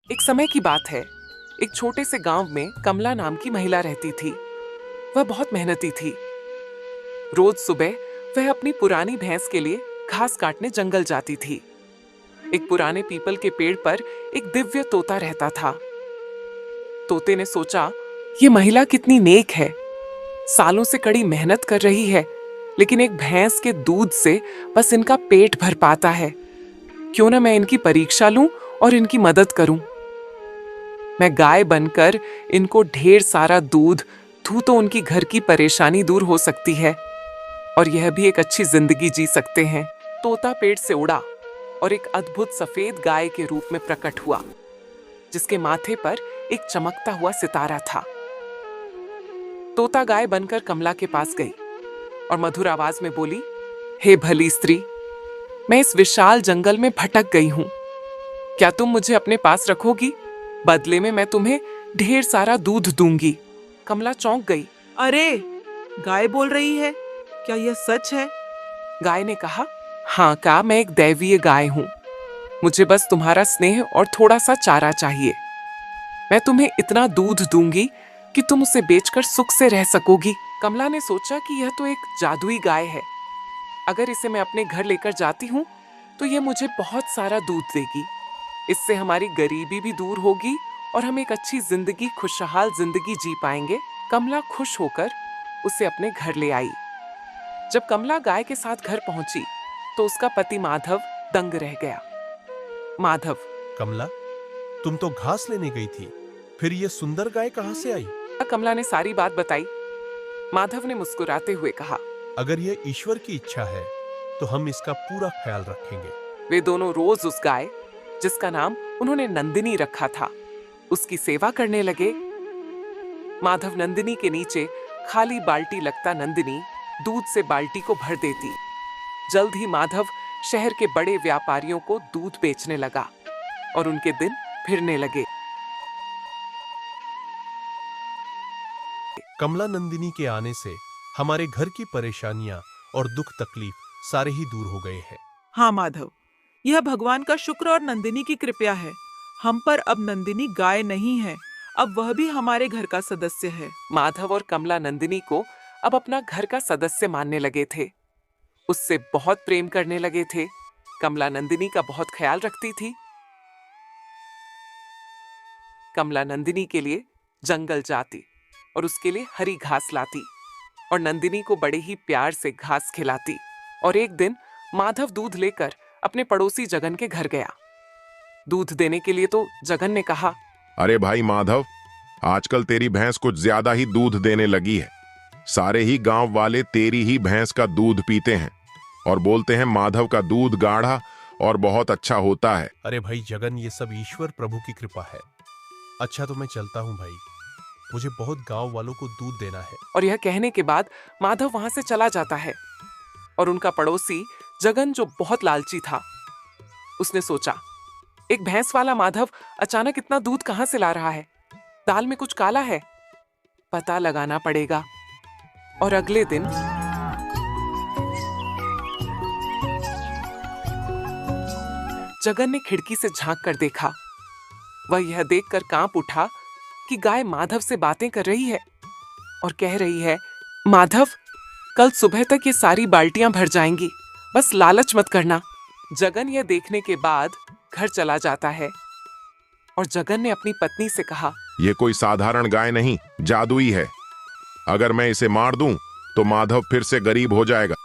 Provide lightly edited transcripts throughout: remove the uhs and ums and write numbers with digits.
एक समय की बात है। एक छोटे से गांव में कमला नाम की महिला रहती थी। वह बहुत मेहनती थी। रोज सुबह वह अपनी पुरानी भैंस के लिए घास काटने जंगल जाती थी। एक पुराने पीपल के पेड़ पर एक दिव्य तोता रहता था। तोते ने सोचा, ये महिला कितनी नेक है। सालों से कड़ी मेहनत कर रही है, लेकिन एक भैंस के दूध से बस इनका पेट भर पाता है। क्यों ना मैं इनकी परीक्षा लूं और इनकी मदद करूं। मैं गाय बनकर इनको ढेर सारा दूध दूं तो उनकी घर की परेशानी दूर हो सकती है और यह भी एक अच्छी जिंदगी जी सकते हैं। तोता पेड़ से उड़ा और एक अद्भुत सफेद गाय के रूप में प्रकट हुआ, जिसके माथे पर एक चमकता हुआ सितारा था। तोता गाय बनकर कमला के पास गई और मधुर आवाज में बोली, हे भली स्त्री, मैं इस विशाल जंगल में भटक गई हूं। क्या तुम मुझे अपने पास रखोगी? बदले में मैं तुम्हें ढेर सारा दूध दूंगी। कमला चौंक गई। अरे, गाय बोल रही है, क्या यह सच है? गाय ने कहा, हाँ का मैं एक दैवीय गाय हूं। मुझे बस तुम्हारा स्नेह और थोड़ा सा चारा चाहिए। मैं तुम्हें इतना दूध दूंगी कि तुम उसे बेचकर सुख से रह सकोगी। कमला ने सोचा कि यह तो एक जादुई गाय है। अगर इसे मैं अपने घर लेकर जाती हूँ तो यह मुझे बहुत सारा दूध देगी। इससे हमारी गरीबी भी दूर होगी और हम एक अच्छी जिंदगी, खुशहाल जिंदगी जी पाएंगे। कमला खुश होकर उसे अपने घर ले आई। जब कमला गाय के साथ घर पहुंची तो उसका पति माधव दंग रह गया। माधव, कमला, तुम तो घास लेने गई थी, फिर ये सुंदर गाय कहां से आई? कमला ने सारी बात बताई। माधव ने मुस्कुराते हुए कहा, अगर ये ईश्वर की इच्छा है तो हम इसका पूरा ख्याल रखेंगे। वे दोनों रोज उस गाय, जिसका नाम उन्होंने नंदिनी रखा था, उसकी सेवा करने लगे। माधव नंदिनी के नीचे खाली बाल्टी लगता नंदिनी दूध से बाल्टी को भर देती। जल्द ही माधव शहर के बड़े व्यापारियों को दूध बेचने लगा और उनके दिन फिरने लगे। कमला नंदिनी के आने से हमारे घर की परेशानियां और दुख तकलीफ सारे ही दूर हो गए हैं। हाँ माधव, यह भगवान का शुक्र और नंदिनी की कृपया है। हम पर अब नंदिनी गाय नहीं है, अब वह भी हमारे घर का सदस्य है। माधव और कमला नंदिनी को अब अपना घर का सदस्य मानने लगे थे। उससे बहुत प्रेम करने लगे थे। कमला नंदिनी का बहुत ख्याल रखती थी। कमला नंदिनी के लिए जंगल जाती और उसके लिए हरी घास लाती और नंदिनी को बड़े ही प्यार से घास खिलाती। और एक दिन माधव दूध लेकर अपने पड़ोसी जगन के घर गया। दूध देने के लिए तो जगन ने कहा, अरे भाई माधव, आजकल तेरी भैंस कुछ ज्यादा ही दूध देने लगी है। सारे ही गांव वाले तेरी ही भैंस का दूध पीते हैं और बोलते हैं माधव का दूध गाढ़ा और बहुत अच्छा होता है। अरे भाई जगन, ये सब ईश्वर प्रभु की कृपा है। अच्छा तो मैं चलता हूं भाई, मुझे बहुत गांव वालों को दूध देना है। और यह कहने के बाद माधव वहां से चला जाता है। और उनका पड़ोसी जगन, जो बहुत लालची था, उसने सोचा, एक भैंस वाला माधव अचानक इतना दूध कहां से ला रहा है? दाल में कुछ काला है, पता लगाना पड़ेगा। और अगले दिन जगन ने खिड़की से झांक कर देखा। वह यह देखकर कांप उठा कि गाय माधव से बातें कर रही है और कह रही है, माधव, कल सुबह तक ये सारी बाल्टियां भर जाएंगी, बस लालच मत करना। जगन यह देखने के बाद घर चला जाता है और जगन ने अपनी पत्नी से कहा, ये कोई साधारण गाय नहीं, जादुई है। अगर मैं इसे मार दूं तो माधव फिर से गरीब हो जाएगा।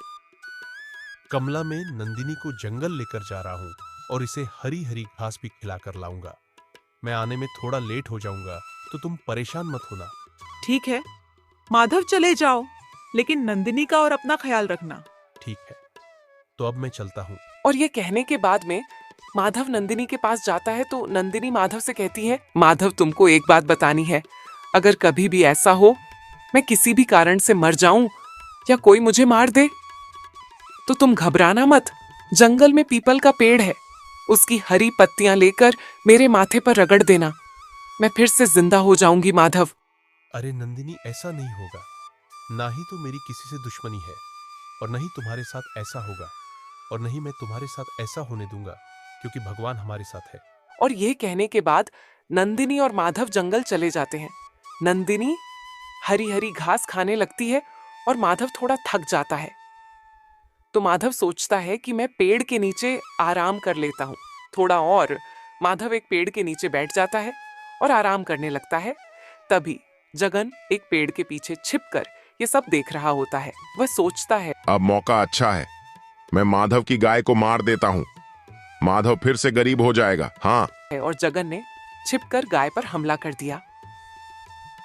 कमला, मैं नंदिनी को जंगल लेकर जा रहा हूं और इसे हरी हरी घास भी खिलाकर लाऊंगा। मैं आने में थोड़ा लेट हो जाऊंगा तो तुम परेशान मत होना। ठीक है माधव, चले जाओ, लेकिन नंदिनी का और अपना ख्याल रखना। ठीक है, तो अब मैं चलता हूं। और यह कहने के बाद में माधव नंदिनी के पास जाता है तो नंदिनी माधव से कहती है, माधव, तुमको एक बात बतानी है। अगर कभी भी ऐसा हो मैं किसी भी कारण से मर जाऊं या कोई मुझे मार दे तो तुम घबराना मत। जंगल में पीपल का पेड़ है, उसकी हरी पत्तियां लेकर मेरे माथे पर रगड़ देना, मैं फिर से जिंदा हो जाऊंगी। माधव, अरे नंदिनी, ऐसा नहीं होगा। ना ही तो मेरी किसी से दुश्मनी है और नहीं तुम्हारे साथ ऐसा होगा और नहीं मैं तुम्हारे साथ ऐसा होने दूंगा, क्योंकि भगवान हमारे साथ है। और यह कहने के बाद नंदिनी और माधव जंगल चले जाते हैं। नंदिनी हरी हरी घास खाने लगती है और माधव थोड़ा थक जाता है। तो माधव सोचता है कि मैं पेड़ के नीचे आराम कर लेता हूँ थोड़ा और। माधव एक पेड़ के नीचे बैठ जाता है और आराम करने लगता है। तभी जगन एक पेड़ के पीछे छिपकर ये सब देख रहा होता है। वह सोचता है, अब मौका अच्छा है, मैं माधव की गाय को मार देता हूँ। माधव फिर से गरीब हो जाएगा। हाँ, और जगन ने छिपकर गाय पर हमला कर दिया।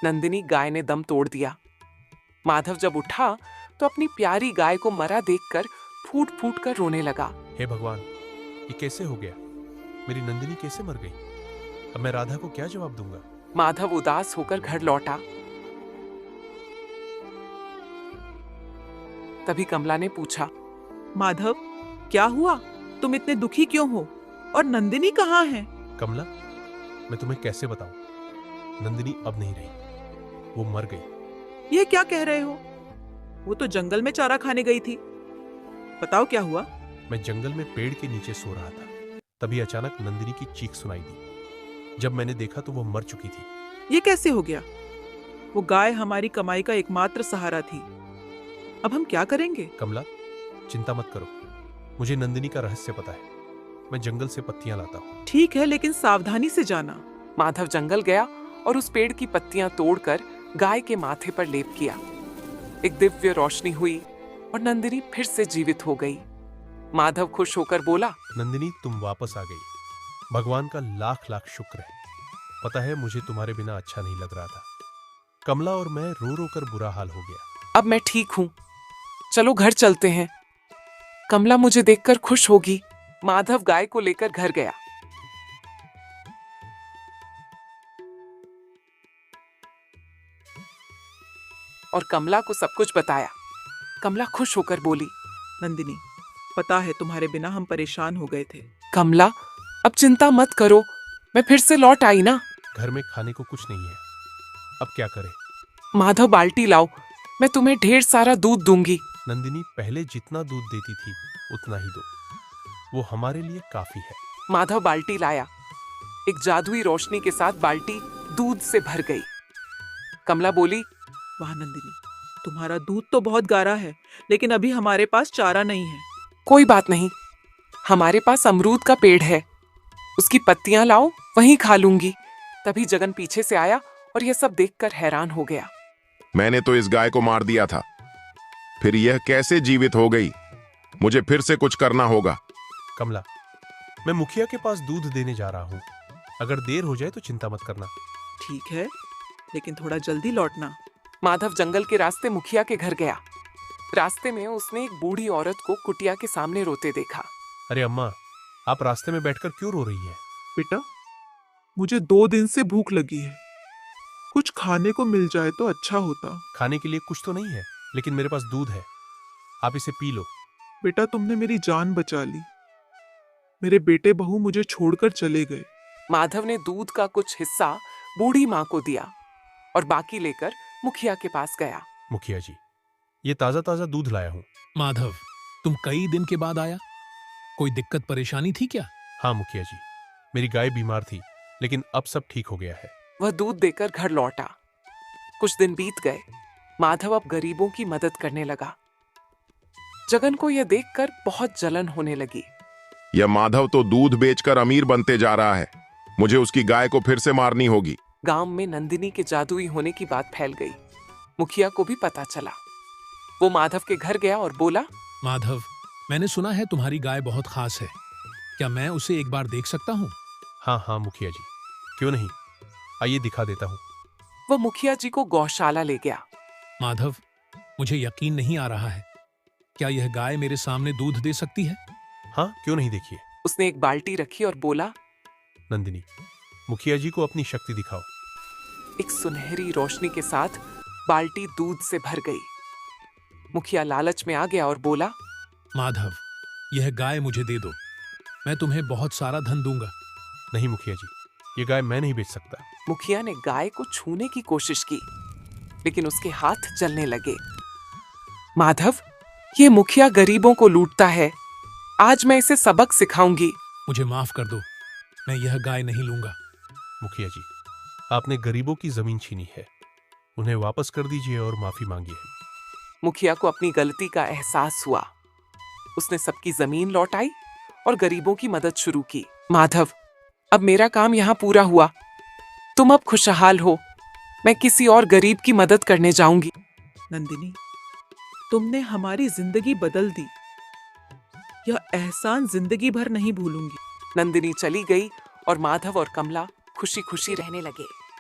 नंदिनी गाय ने दम तोड़ दिया। माधव जब उठा तो अपनी प्यारी गाय को मरा देखकर फूट फूट कर रोने लगा। हे भगवान, ये कैसे हो गया? मेरी नंदिनी कैसे मर गई? अब मैं राधा को क्या जवाब दूंगा? माधव उदास होकर घर लौटा। तभी कमला ने पूछा, माधव, क्या हुआ? तुम इतने दुखी क्यों हो? और नंदिनी कहाँ है? कमला, मैं तुम्हें कैसे बताऊं? नंदिनी अब नहीं रही, वो मर गई। ये क्या कह रहे हो? वो तो जंगल में चारा खाने गई थी। बताओ क्या हुआ? मैं जंगल में पेड़ के नीचे सो रहा था, तभी अचानक नंदिनी की चीख सुनाई दी। जब मैंने देखा तो वो मर चुकी थी। ये कैसे हो गया? वो गाय हमारी कमाई का एकमात्र सहारा थी। अब हम क्या करेंगे? कमला, चिंता मत करो, मुझे नंदिनी का रहस्य पता है। मैं जंगल से पत्तियां लाता हूँ। ठीक है, लेकिन सावधानी से जाना। माधव जंगल गया और उस पेड़ की पत्तियां तोड़कर गाय के माथे पर लेप किया। एक दिव्य रोशनी हुई और नंदिनी फिर से जीवित हो गई। माधव खुश होकर बोला, नंदिनी, तुम वापस आ गई। भगवान का लाख लाख शुक्र है। पता है, मुझे तुम्हारे बिना अच्छा नहीं लग रहा था। कमला और मैं रो रो कर बुरा हाल हो गया। अब मैं ठीक हूँ, चलो घर चलते हैं। कमला मुझे देखकर खुश होगी। माधव गाय को लेकर घर गया। और कमला को सब कुछ बताया। कमला खुश होकर बोली, नंदिनी, पता है तुम्हारे बिना हम परेशान हो गए थे। कमला, अब चिंता मत करो, मैं फिर से लौट आई ना। घर में खाने को कुछ नहीं है, अब क्या करें? माधव बाल्टी लाओ, मैं तुम्हें ढेर सारा दूध दूंगी। नंदिनी, पहले जितना दूध देती थी उतना ही दो, वो हमारे लिए काफी है। माधव बाल्टी लाया। एक जादुई रोशनी के साथ बाल्टी दूध से भर गई। कमला बोली, वाह नंदिनी, तुम्हारा दूध तो बहुत गाढ़ा है, लेकिन अभी हमारे पास चारा नहीं है। कोई बात नहीं, हमारे पास अमरूद का पेड़ है, उसकी पत्तियां लाओ, वहीं खा लूंगी। तभी जगन पीछे से आया और यह सब देखकर हैरान हो गया। मैंने तो इस गाय को मार दिया था, फिर यह कैसे जीवित हो गई? मुझे फिर से कुछ करना होगा। कमला, मैं मुखिया के पास दूध देने जा रहा हूँ। अगर देर हो जाए तो चिंता मत करना। ठीक है, लेकिन थोड़ा जल्दी लौटना। माधव जंगल के रास्ते मुखिया के घर गया। रास्ते में उसने एक बूढ़ी औरत को कुटिया के सामने रोते देखा। अरे अम्मा, आप रास्ते में बैठकर क्यों रो रही है? बेटा, मुझे 2 दिन से भूख लगी है, कुछ खाने को मिल जाए तो अच्छा होता। खाने के लिए कुछ तो नहीं है, लेकिन मेरे पास दूध है, आप इसे पी लो। बेटा, तुमने मेरी जान बचा ली। मेरे बेटे बहू मुझे छोड़कर चले गए। माधव ने दूध का कुछ हिस्सा बूढ़ी माँ को दिया और बाकी लेकर मुखिया के पास गया। मुखिया जी, ये ताजा ताजा दूध लाया हूँ। माधव, तुम कई दिन के बाद आया, कोई दिक्कत परेशानी थी क्या? हाँ मुखिया जी, मेरी गाय बीमार थी, लेकिन अब सब ठीक हो गया है। वह दूध देकर घर लौटा। कुछ दिन बीत गए। माधव अब गरीबों की मदद करने लगा। जगन को यह देखकर बहुत जलन होने लगी। यह माधव तो दूध बेचकर अमीर बनते जा रहा है, मुझे उसकी गाय को फिर से मारनी होगी। गांव में नंदिनी के जादुई होने की बात फैल गई। मुखिया को भी पता चला। वो माधव के घर गया और बोला, माधव, मैंने सुना है तुम्हारी गाय बहुत खास है, क्या मैं उसे एक बार देख सकता हूँ? हाँ हाँ मुखिया जी, क्यों नहीं, आइए दिखा देता हूँ। वह मुखिया जी को गौशाला ले गया। माधव, मुझे यकीन नहीं आ रहा है, क्या यह गाय मेरे सामने दूध दे सकती है? हाँ, क्यों नहीं, देखिए। उसने एक बाल्टी रखी और बोला, नंदिनी, मुखिया जी को अपनी शक्ति दिखाओ। एक सुनहरी रोशनी के साथ बाल्टी दूध से भर गई। मुखिया लालच में आ गया और बोला, माधव, यह गाय मुझे दे दो, मैं तुम्हें बहुत सारा धन दूंगा। नहीं मुखिया जी, ये गाय मैं नहीं बेच सकता। मुखिया ने गाय को छूने की कोशिश की, लेकिन उसके हाथ जलने लगे। माधव, ये मुखिया गरीबों को लूटता है, आज मैं इसे सबक सिखाऊंगी। मुझे माफ कर दो, मैं यह गाय नहीं लूंगा। मुखिया जी, आपने गरीबों की जमीन छीनी है, उन्हें वापस कर दीजिए और माफी मांगिए। मुखिया को अपनी गलती का एहसास हुआ। उसने सबकी जमीन लौटाई और गरीबों की मदद शुरू की। माधव, अब मेरा काम यहाँ पूरा हुआ। तुम अब खुशहाल हो। मैं किसी और गरीब की मदद करने जाऊंगी। नंदिनी, तुमने हमारी जिंदगी बदल दी। यह एहसान जिंदगी भर नहीं भूलूंगी। नंदिनी चली गई और माधव और कमला खुशी खुशी रहने लगे।